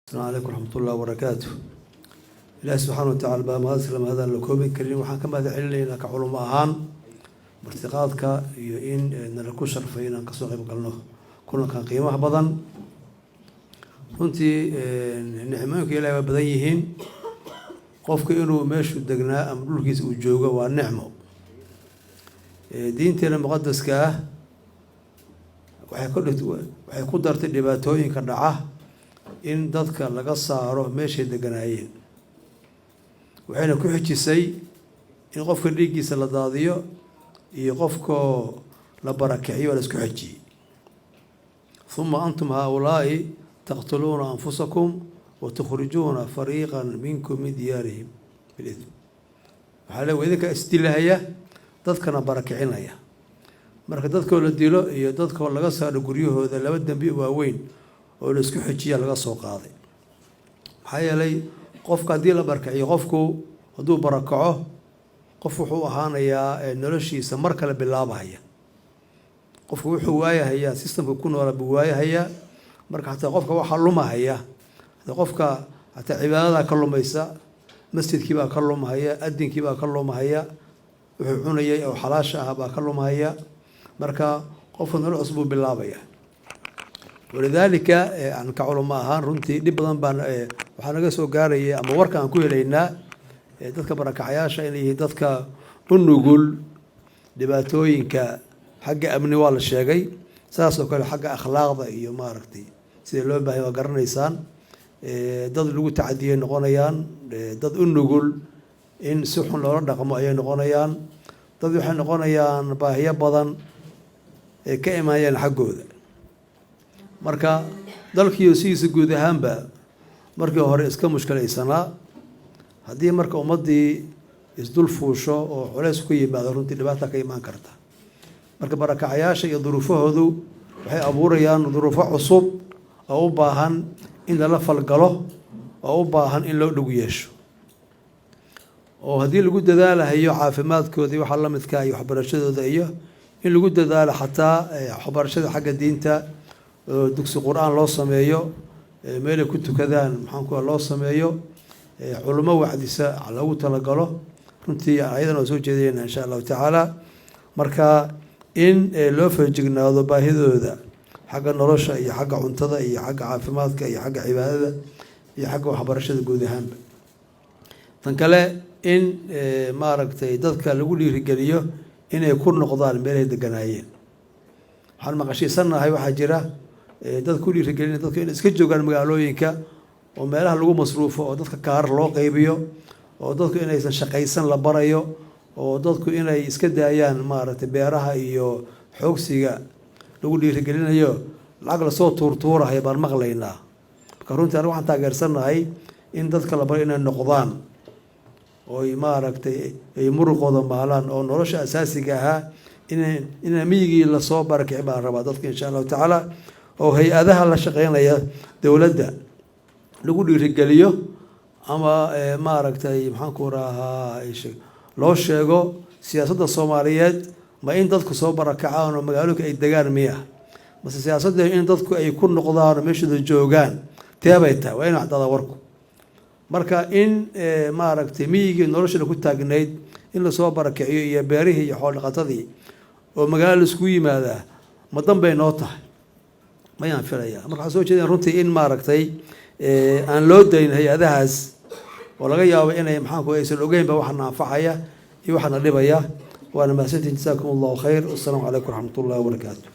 السلام عليكم ورحمة الله وبركاته. إلهي سبحانه وتعالى بما هذا الكومين كريم وحان كما دعينا لنا كعلماء أهان مرتقاتك إن نلكو شرفين كسوق بقلنا كنا كان قيمة بدن كنت نعمانك إلى بديهين قفك إنه ماشي دقنا أمرك وجوجا والنعمة دينتنا المقدس كاه waxay ku dartay dhibaatooyinka dhaca in dadka laga saaro meeshay deganaayeen waxayna ku xijisay in qofka dhiiggiisa la daadiyo iyo qofkoo la barakiciyo la isku xijiyey thumma antum haulaa'i taqtuluuna anfusakum wa tukhrijuuna fariiqan minkum min diyaarihim bilidn waxaa le idinka isdilahaya dadkana barakicinaya marka dadkoo la dilo iyo dadkoo laga saaro guryahooda laba dambi waaweyn oo la isku xijiya laga soo qaaday maxaa yeelay qofka haddii la barkaciyo qofku hadduu barakaco qof wuxuu ahaanayaa noloshiisa mar kale bilaabahaya qofku wuxuu waayahayaa systemka ku noola buu waayahayaa marka hataa qofka waxaa lumahaya qofka hataa cibaadada ka lumaysa masjidkii baa ka lumahaya adinkii baa ka lumahaya wuxuu cunayay oo xalaasha ah baa ka lumahaya marka qofka nolol cusub buu bilaabaya walidaalika aan ka culamo ahaan runtii dhib badan baan waxaa naga soo gaaraya ama warka aan ku helaynaa dadka barakacayaasha inay yihiin dadka u nugul dhibaatooyinka xagga amni waa la sheegay saas oo kale xagga akhlaaqda iyo maaragtay sida loo baahay waa garanaysaan dad lagu tacadiyay noqonayaan dad u nugul in si xun loola dhaqmo ayay noqonayaan dad waxay noqonayaan baahiyo badan ka imaanayaan xaggooda marka dalkiiyo sidiisa guud ahaanba markii hore iska mushkilaysanaa haddii marka ummaddii isdul fuusho oo culays ku yimaado runtii dhibaata ka imaan karta marka barakacayaasha iyo duruufahoodu waxay abuurayaan duruufo cusub oo u baahan in lala falgalo oo u baahan in loo dhow yeesho oo haddii lagu dadaalahayo caafimaadkooda iyo waxaa la midka iyo waxbarashadooda iyo in lagu dadaalo xataa waxbarashada xagga diinta dugsi qur-aan loo sameeyo meelay ku tukadaan maxaanku loo sameeyo culummo wacdisa loogu talagalo runtii ayadana waa soo jeedayna insha allahu tacaala marka in loo feejignaado baahidooda xagga nolosha iyo xagga cuntada iyo xagga caafimaadka iyo xagga cibaadada iyo xagga waxbarashada guud ahaanba tan kale in maaragtay dadka lagu dhiirigeliyo inay ku noqdaan meelay deganaayeen waxaan maqashiisanahay waxaa jira dad ku dhiirigelina dadka inay iska joogaan magaalooyinka oo meelaha lagu masruufo oo dadka kaar loo qaybiyo oo dadku inaysan shaqaysan la barayo oo dadku inay iska daayaan maaragtay beeraha iyo xoogsiga lagu dhiirigelinayo lacag lasoo tuurtuurahay baan maqlaynaa marka runtii aniga waxaan taageersanahay in dadka la baro inay noqdaan ooy maaragtay ay muruqooda maalaan oo nolosha asaasiga ahaa ina miyigii lasoo barakici baan rabaa dadka insha allahu tacaala oo hay-adaha la shaqeynaya dowladda lagu dhiirigeliyo ama maaragtay maxaanku rahaa loo sheego siyaasadda soomaaliyeed ma in dadku soo barakacaan oo magaalooyinka ay degaan miya mase siyaasadda in dadku ay ku noqdaan oo meeshooda joogaan teebay tahay waa ina caddaada warku marka in maaragtay miyigii noloshana ku taagnayd in lasoo barakiciyo iyo beerihii iyo xool-dhaqatadii oo magaalo laisku yimaadaa ma danbay noo tahay mayaan filaya marka waxaan soo jeedin runtii in maaragtay aan loo dayn hay-adahaas oo laga yaabo inay maxaanku aysan ogeynba waxana anfacaya iyo waxana dhibaya waana mahadsantiin jasaakum allahu khayr wassalaamu calaykum waraxmat ullahi wabarakaatu